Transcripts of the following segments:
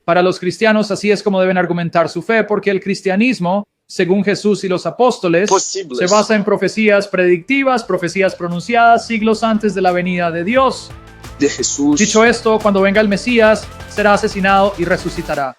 Para los cristianos así es como deben argumentar su fe, porque el cristianismo, según Jesús y los apóstoles, se basa en profecías predictivas, profecías pronunciadas siglos antes de la venida de Dios. De Jesús. Dicho esto, cuando venga el Mesías, será asesinado y resucitará.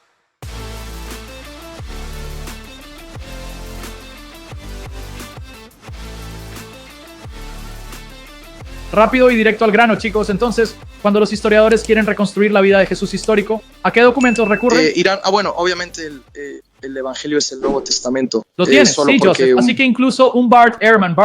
Rápido y directo al grano, chicos. Entonces, cuando los historiadores quieren reconstruir la vida de Jesús histórico, ¿a qué documentos recurren? Bueno, obviamente el Evangelio es el Nuevo Testamento. Lo tienes, solo sí, Joseph. Así que incluso un Bart Ehrman,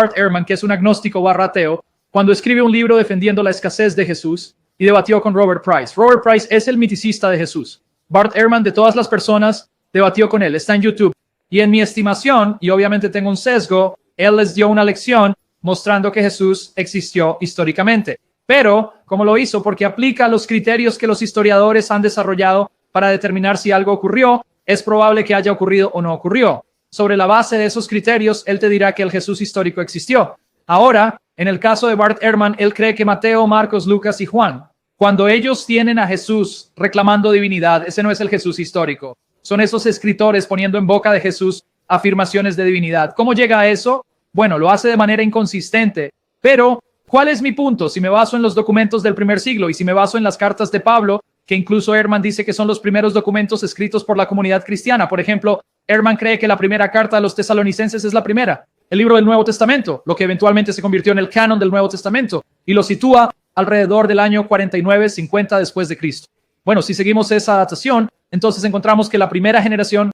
que es un agnóstico ateo, cuando escribe un libro defendiendo la escasez de Jesús y debatió con Robert Price. Robert Price es el miticista de Jesús. Bart Ehrman, de todas las personas, debatió con él. Está en YouTube. Y en mi estimación, y obviamente tengo un sesgo, él les dio una lección mostrando que Jesús existió históricamente. Pero, ¿cómo lo hizo? Porque aplica los criterios que los historiadores han desarrollado para determinar si algo ocurrió, es probable que haya ocurrido o no ocurrió. Sobre la base de esos criterios, él te dirá que el Jesús histórico existió. Ahora, en el caso de Bart Ehrman, él cree que Mateo, Marcos, Lucas y Juan, cuando ellos tienen a Jesús reclamando divinidad, ese no es el Jesús histórico. Son esos escritores poniendo en boca de Jesús afirmaciones de divinidad. ¿Cómo llega a eso? Bueno, lo hace de manera inconsistente, pero ¿cuál es mi punto? Si me baso en los documentos del primer siglo y si me baso en las cartas de Pablo, que incluso Ehrman dice que son los primeros documentos escritos por la comunidad cristiana. Por ejemplo, Ehrman cree que la primera carta a los tesalonicenses es la primera, el libro del Nuevo Testamento, lo que eventualmente se convirtió en el canon del Nuevo Testamento, y lo sitúa alrededor del año 49-50 después de Cristo. Bueno, si seguimos esa datación, entonces encontramos que la primera generación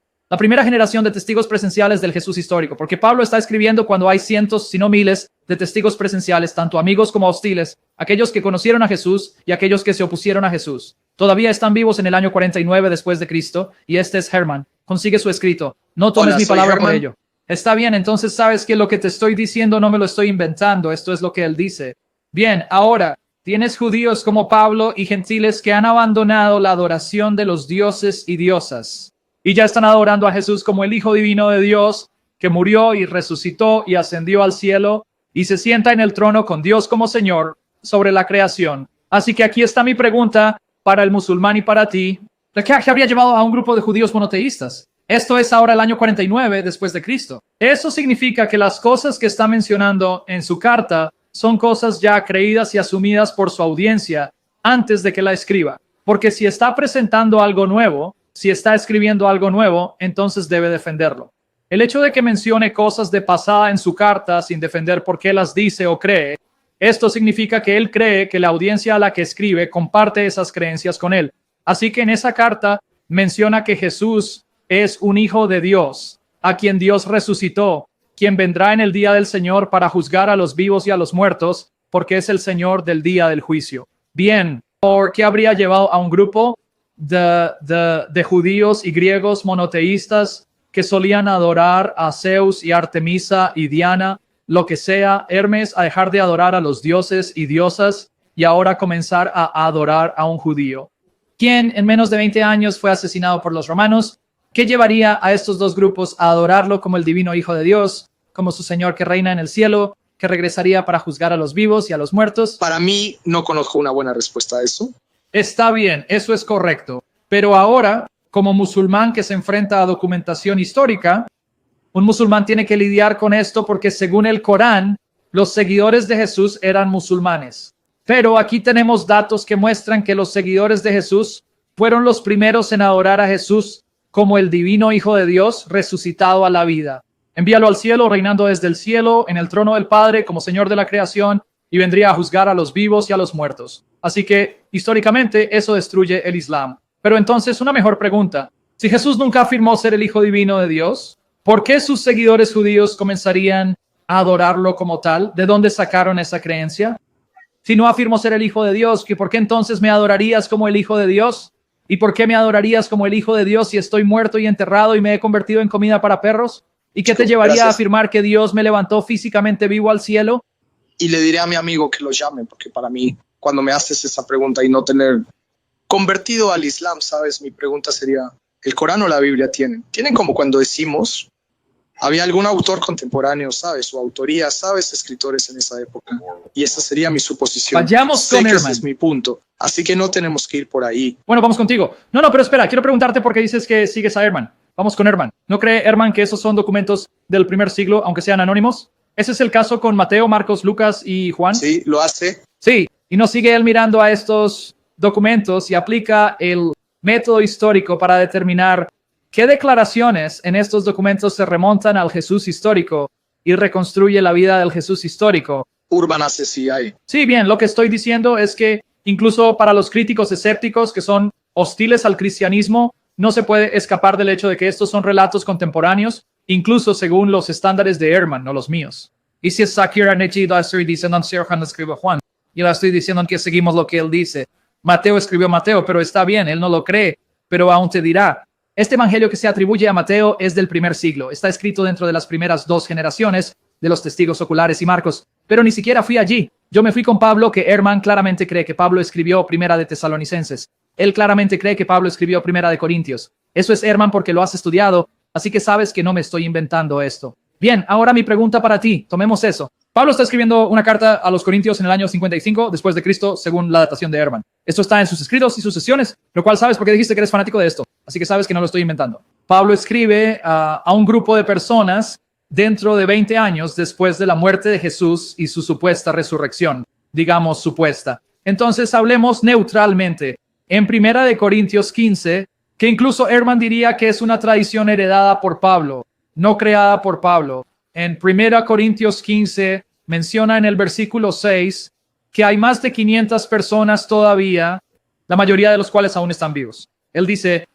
de testigos presenciales del Jesús histórico, porque Pablo está escribiendo cuando hay cientos, si no miles, de testigos presenciales, tanto amigos como hostiles, aquellos que conocieron a Jesús y aquellos que se opusieron a Jesús. Todavía están vivos en el año 49 después de Cristo, y este es Herman. Consigue su escrito. No tomes mi palabra por ello. Está bien, entonces sabes que lo que te estoy diciendo no me lo estoy inventando, esto es lo que él dice. Bien, ahora, tienes judíos como Pablo y gentiles que han abandonado la adoración de los dioses y diosas. Y ya están adorando a Jesús como el Hijo Divino de Dios, que murió y resucitó y ascendió al cielo y se sienta en el trono con Dios como Señor sobre la creación. Así que aquí está mi pregunta para el musulmán y para ti. ¿Qué habría llevado a un grupo de judíos monoteístas? Esto es ahora el año 49 después de Cristo. Eso significa que las cosas que está mencionando en su carta son cosas ya creídas y asumidas por su audiencia antes de que la escriba. Porque si está presentando algo nuevo, si está escribiendo algo nuevo, entonces debe defenderlo. El hecho de que mencione cosas de pasada en su carta sin defender por qué las dice o cree, esto significa que él cree que la audiencia a la que escribe comparte esas creencias con él. Así que en esa carta menciona que Jesús es un hijo de Dios, a quien Dios resucitó, quien vendrá en el día del Señor para juzgar a los vivos y a los muertos, porque es el Señor del día del juicio. Bien, ¿por qué habría llevado a un grupo de judíos y griegos monoteístas que solían adorar a Zeus y Artemisa y Diana, lo que sea, Hermes, a dejar de adorar a los dioses y diosas y ahora comenzar a adorar a un judío, quien en menos de 20 años fue asesinado por los romanos? ¿Qué llevaría a estos dos grupos a adorarlo como el divino Hijo de Dios, como su Señor que reina en el cielo, que regresaría para juzgar a los vivos y a los muertos? Para mí, no conozco una buena respuesta a eso. Está bien, eso es correcto. Pero ahora, como musulmán que se enfrenta a documentación histórica, un musulmán tiene que lidiar con esto porque según el Corán, los seguidores de Jesús eran musulmanes. Pero aquí tenemos datos que muestran que los seguidores de Jesús fueron los primeros en adorar a Jesús como el divino Hijo de Dios resucitado a la vida. Envíalo al cielo, reinando desde el cielo, en el trono del Padre, como Señor de la creación, y vendría a juzgar a los vivos y a los muertos. Así que, históricamente, eso destruye el Islam. Pero entonces, una mejor pregunta. Si Jesús nunca afirmó ser el Hijo Divino de Dios, ¿por qué sus seguidores judíos comenzarían a adorarlo como tal? ¿De dónde sacaron esa creencia? Si no afirmo ser el Hijo de Dios, ¿por qué entonces me adorarías como el Hijo de Dios? ¿Y por qué me adorarías como el Hijo de Dios si estoy muerto y enterrado y me he convertido en comida para perros? ¿Y qué te llevaría a afirmar que Dios me levantó físicamente vivo al cielo? Y le diré a mi amigo que lo llame, porque para mí, cuando me haces esa pregunta y no tener convertido al Islam, ¿sabes? Mi pregunta sería, ¿el Corán o la Biblia tienen? Tienen como cuando decimos había algún autor contemporáneo, ¿sabes? O autoría, ¿sabes? Escritores en esa época. Y esa sería mi suposición. Vayamos Sé con que Ehrman. ese es mi punto. Así que no tenemos que ir por ahí. Bueno, vamos contigo. No, pero espera, quiero preguntarte por qué dices que sigues a Ehrman. Vamos con Ehrman. ¿No cree Ehrman que esos son documentos del primer siglo, aunque sean anónimos? ¿Ese es el caso con Mateo, Marcos, Lucas y Juan? Sí, lo hace. Sí, y no sigue él mirando a estos documentos y aplica el método histórico para determinar qué declaraciones en estos documentos se remontan al Jesús histórico y reconstruye la vida del Jesús histórico. Urban hace sí hay. Sí, bien, lo que estoy diciendo es que incluso para los críticos escépticos que son hostiles al cristianismo, no se puede escapar del hecho de que estos son relatos contemporáneos, incluso según los estándares de Ehrman, no los míos. Y si es Sakira Nechi, lo estoy diciendo en Juan escribió Juan. Y lo estoy diciendo en que seguimos lo que él dice. Mateo escribió Mateo, pero está bien, él no lo cree, pero aún te dirá. Este evangelio que se atribuye a Mateo es del primer siglo. Está escrito dentro de las primeras 2 generaciones de los testigos oculares y Marcos, pero ni siquiera fui allí. Yo me fui con Pablo, que Ehrman claramente cree que Pablo escribió Primera de Tesalonicenses. Él claramente cree que Pablo escribió Primera de Corintios. Eso es Ehrman porque lo has estudiado, así que sabes que no me estoy inventando esto. Bien, ahora mi pregunta para ti, tomemos eso. Pablo está escribiendo una carta a los Corintios en el año 55 después de Cristo, según la datación de Ehrman. Esto está en sus escritos y sus sesiones, lo cual sabes porque dijiste que eres fanático de esto, así que sabes que no lo estoy inventando. Pablo escribe a un grupo de personas dentro de 20 años después de la muerte de Jesús y su supuesta resurrección, digamos supuesta. Entonces hablemos neutralmente. En Primera de Corintios 15, que incluso Ehrman diría que es una tradición heredada por Pablo, no creada por Pablo. En Primera Corintios 15 menciona en el versículo 6 que hay más de 500 personas todavía, la mayoría de los cuales aún están vivos. Él dice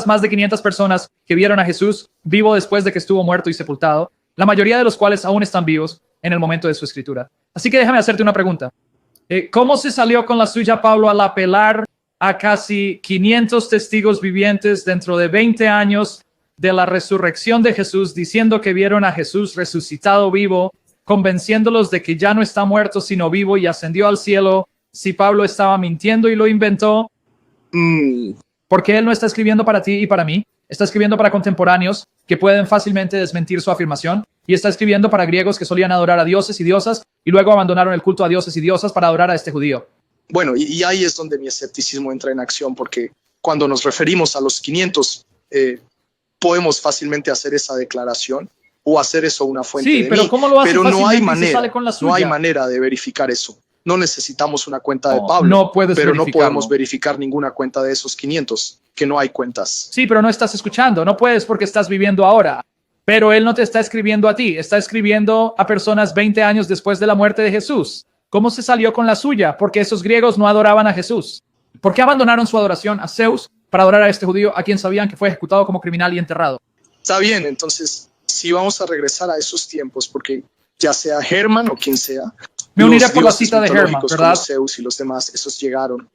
más de 500 personas que vieron a Jesús vivo después de que estuvo muerto y sepultado, la mayoría de los cuales aún están vivos en el momento de su escritura. Así que déjame hacerte una pregunta. ¿Cómo se salió con la suya Pablo al apelar a casi 500 testigos vivientes dentro de 20 años de la resurrección de Jesús, diciendo que vieron a Jesús resucitado vivo, convenciéndolos de que ya no está muerto sino vivo y ascendió al cielo? Si Pablo estaba mintiendo y lo inventó, porque él no está escribiendo para ti y para mí, está escribiendo para contemporáneos que pueden fácilmente desmentir su afirmación, y está escribiendo para griegos que solían adorar a dioses y diosas y luego abandonaron el culto a dioses y diosas para adorar a este judío. Bueno, y ahí es donde mi escepticismo entra en acción, porque cuando nos referimos a los 500, podemos fácilmente hacer esa declaración o hacer eso una fuente de pero mí, ¿cómo lo hace pero no hay fácilmente y se manera, sale con la suya? no hay manera de verificar eso. No necesitamos una cuenta de No, Pablo, no puedes pero no verificarlo. podemos verificar ninguna cuenta de esos 500, que no hay cuentas. Sí, pero no estás escuchando, no puedes porque estás viviendo ahora. Pero él no te está escribiendo a ti, está escribiendo a personas 20 años después de la muerte de Jesús. ¿Cómo se salió con la suya? Porque esos griegos no adoraban a Jesús. ¿Por qué abandonaron su adoración a Zeus para adorar a este judío a quien sabían que fue ejecutado como criminal y enterrado? Está bien, entonces, si vamos a regresar a esos tiempos, porque ya sea Herman o quien sea, Me uniré los por la dioses cita de Herman, mitológicos ¿verdad? como Zeus y los demás, esos llegaron.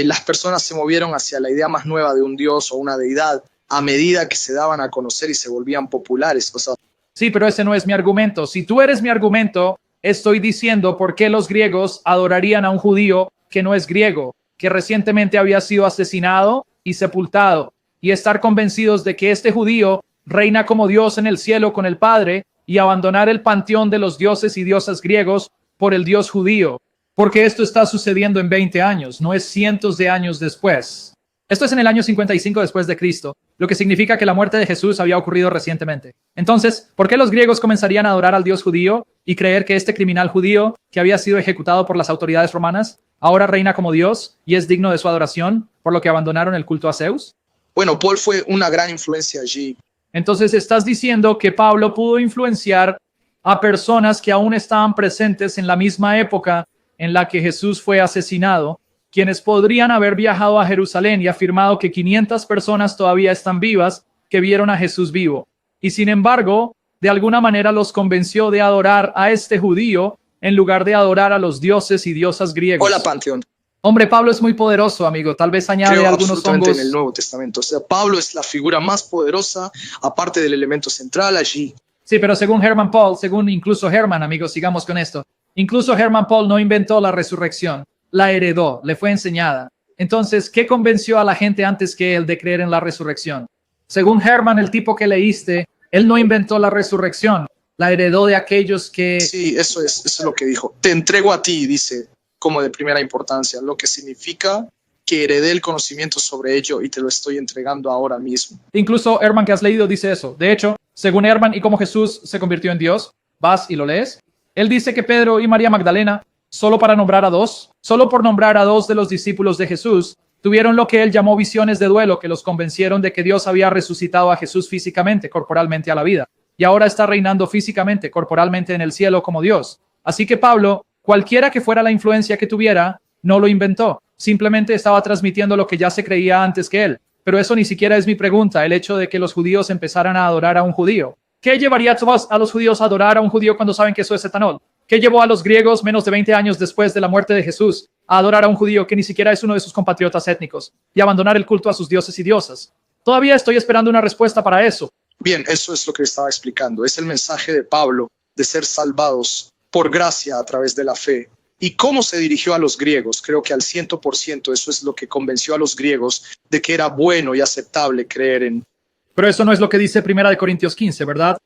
Las personas se movieron hacia la idea más nueva de un dios o una deidad a medida que se daban a conocer y se volvían populares. O sea, Sí, pero ese no es mi argumento. Si tú eres mi argumento, estoy diciendo por qué los griegos adorarían a un judío que no es griego, que recientemente había sido asesinado y sepultado, y estar convencidos de que este judío reina como Dios en el cielo con el Padre, y abandonar el panteón de los dioses y diosas griegos por el Dios judío, porque esto está sucediendo en 20 años, no es cientos de años después. Esto es en el año 55 después de Cristo, lo que significa que la muerte de Jesús había ocurrido recientemente. Entonces, ¿por qué los griegos comenzarían a adorar al Dios judío y creer que este criminal judío, que había sido ejecutado por las autoridades romanas, ahora reina como Dios y es digno de su adoración, por lo que abandonaron el culto a Zeus? bueno, Paul fue una gran influencia allí. Entonces estás diciendo que Pablo pudo influenciar a personas que aún estaban presentes en la misma época en la que Jesús fue asesinado, quienes podrían haber viajado a Jerusalén y afirmado que 500 personas todavía están vivas que vieron a Jesús vivo. Y sin embargo, de alguna manera los convenció de adorar a este judío en lugar de adorar a los dioses y diosas griegos. Hola, Panteón. Hombre, Pablo es muy poderoso, amigo. Tal vez añade Creo algunos absolutamente hongos. en el Nuevo Testamento. O sea, Pablo es la figura más poderosa, aparte del elemento central allí. Sí, pero según Herman Paul, según incluso Herman, amigos, sigamos con esto. Incluso Herman Paul no inventó la resurrección, la heredó, le fue enseñada. Entonces, ¿qué convenció a la gente antes que él de creer en la resurrección? Según Herman, el tipo que leíste, Él no inventó la resurrección, la heredó de aquellos que... Sí, eso es lo que dijo. Te entrego a ti, dice, como de primera importancia, lo que significa que heredé el conocimiento sobre ello y te lo estoy entregando ahora mismo. Incluso Herman, que has leído, dice eso. De hecho, según Herman y cómo Jesús se convirtió en Dios, vas y lo lees. Él dice que Pedro y María Magdalena, solo por nombrar a dos de los discípulos de Jesús, tuvieron lo que él llamó visiones de duelo que los convencieron de que Dios había resucitado a Jesús físicamente, corporalmente a la vida, y ahora está reinando físicamente, corporalmente en el cielo como Dios. Así que Pablo, cualquiera que fuera la influencia que tuviera, no lo inventó. Simplemente estaba transmitiendo lo que ya se creía antes que él. Pero eso ni siquiera es mi pregunta, el hecho de que los judíos empezaran a adorar a un judío. ¿Qué llevaría a los judíos a adorar a un judío cuando saben que eso es etanol? ¿Qué llevó a los griegos, menos de 20 años después de la muerte de Jesús, a adorar a un judío que ni siquiera es uno de sus compatriotas étnicos y abandonar el culto a sus dioses y diosas? Todavía estoy esperando una respuesta para eso. Bien, eso es lo que estaba explicando. Es el mensaje de Pablo de ser salvados por gracia a través de la fe. ¿Y cómo se dirigió a los griegos? Creo que al 100% eso es lo que convenció a los griegos de que era bueno y aceptable creer en... Pero eso no es lo que dice 1 Corintios 15, ¿verdad?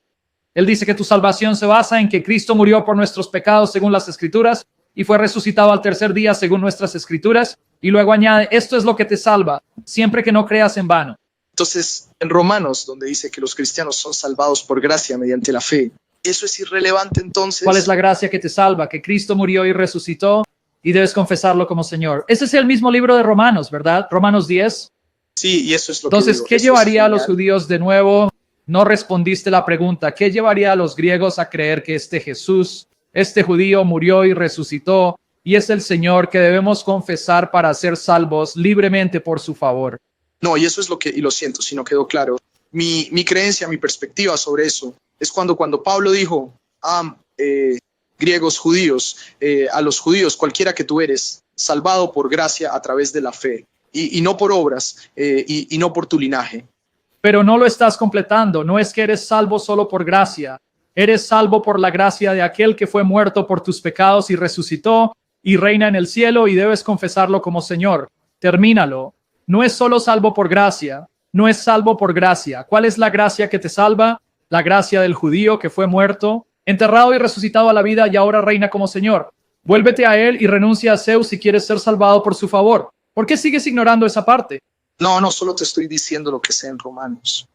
Él dice que tu salvación se basa en que Cristo murió por nuestros pecados según las Escrituras y fue resucitado al tercer día según nuestras Escrituras. Y luego añade, esto es lo que te salva, siempre que no creas en vano. Entonces, en Romanos, donde dice que los cristianos son salvados por gracia mediante la fe, ¿eso es irrelevante entonces? ¿Cuál es la gracia que te salva? Que Cristo murió y resucitó y debes confesarlo como Señor. Ese es el mismo libro de Romanos, ¿verdad? Romanos 10. Sí, y eso es lo que Entonces, digo. ¿qué Eso llevaría es a los genial. judíos de nuevo? No respondiste la pregunta. ¿Qué llevaría a los griegos a creer que este Jesús, este judío murió y resucitó y es el Señor que debemos confesar para ser salvos libremente por su favor? No, y eso es lo que, y lo siento, si no quedó claro. Mi creencia, mi perspectiva sobre eso es cuando Pablo dijo, griegos, judíos, a los judíos, cualquiera que tú eres, salvado por gracia a través de la fe, y no por obras, y no por tu linaje. Pero no lo estás completando. No es que eres salvo solo por gracia. Eres salvo por la gracia de aquel que fue muerto por tus pecados y resucitó y reina en el cielo y debes confesarlo como Señor. Termínalo. No es solo salvo por gracia. No es salvo por gracia. ¿Cuál es la gracia que te salva? La gracia del judío que fue muerto, enterrado y resucitado a la vida y ahora reina como Señor. Vuélvete a él y renuncia a Zeus si quieres ser salvado por su favor. ¿Por qué sigues ignorando esa parte? No, solo te estoy diciendo lo que sé en Romanos.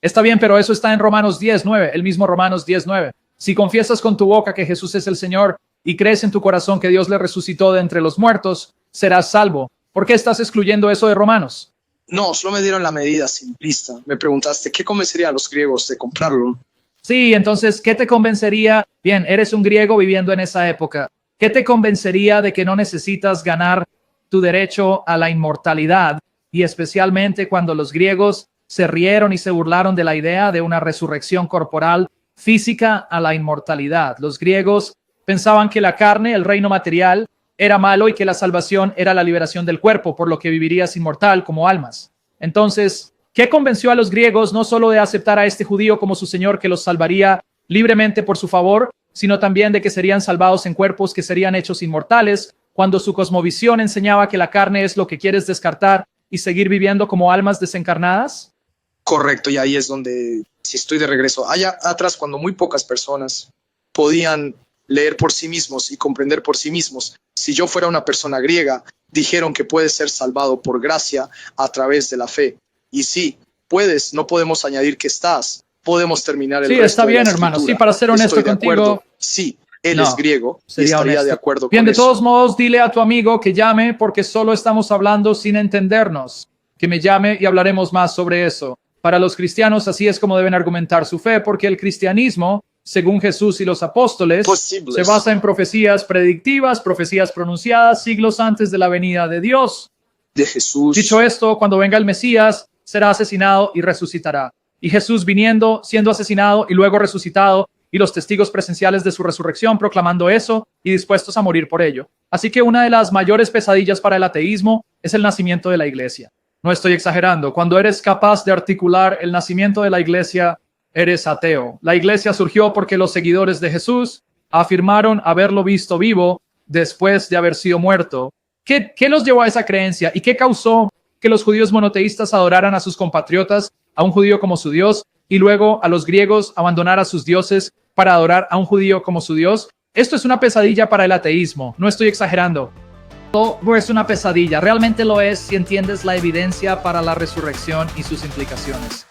Está bien, pero eso está en Romanos 10:9, el mismo Romanos 10:9. Si confiesas con tu boca que Jesús es el Señor y crees en tu corazón que Dios le resucitó de entre los muertos, serás salvo. ¿Por qué estás excluyendo eso de Romanos? No, solo me dieron la medida simplista. Me preguntaste, ¿qué convencería a los griegos de comprarlo? Sí, entonces, ¿qué te convencería? Bien, eres un griego viviendo en esa época. ¿Qué te convencería de que no necesitas ganar tu derecho a la inmortalidad? Y especialmente cuando los griegos se rieron y se burlaron de la idea de una resurrección corporal física a la inmortalidad. Los griegos pensaban que la carne, el reino material, era malo y que la salvación era la liberación del cuerpo, por lo que vivirías inmortal como almas. Entonces, ¿qué convenció a los griegos no solo de aceptar a este judío como su Señor que los salvaría libremente por su favor, sino también de que serían salvados en cuerpos que serían hechos inmortales, cuando su cosmovisión enseñaba que la carne es lo que quieres descartar y seguir viviendo como almas desencarnadas? Correcto, y ahí es donde, si estoy de regreso, allá atrás cuando muy pocas personas podían leer por sí mismos y comprender por sí mismos. Si yo fuera una persona griega, dijeron que puedes ser salvado por gracia a través de la fe. Y sí, puedes, no podemos añadir que estás, podemos terminar el Sí, resto está de la bien, hermano. escritura. Sí, para ser honesto Estoy de contigo. acuerdo. Sí, él No, es griego y sería estaría honesto. de acuerdo Bien, con de eso. todos modos, dile a tu amigo que llame porque solo estamos hablando sin entendernos. Que me llame y hablaremos más sobre eso. Para los cristianos, así es como deben argumentar su fe, porque el cristianismo, según Jesús y los apóstoles, Posibles. se basa en profecías predictivas, profecías pronunciadas siglos antes de la venida de Dios. De Jesús. Dicho esto, cuando venga el Mesías, será asesinado y resucitará. Y Jesús viniendo, siendo asesinado y luego resucitado, y los testigos presenciales de su resurrección proclamando eso y dispuestos a morir por ello. Así que una de las mayores pesadillas para el ateísmo es el nacimiento de la iglesia. No estoy exagerando. Cuando eres capaz de articular el nacimiento de la iglesia, eres ateo. La iglesia surgió porque los seguidores de Jesús afirmaron haberlo visto vivo después de haber sido muerto. ¿Qué los llevó a esa creencia? ¿Y qué causó que los judíos monoteístas adoraran a sus compatriotas, a un judío como su Dios, y luego a los griegos abandonar a sus dioses para adorar a un judío como su Dios? Esto es una pesadilla para el ateísmo, no estoy exagerando. Todo es una pesadilla, realmente lo es si entiendes la evidencia para la resurrección y sus implicaciones.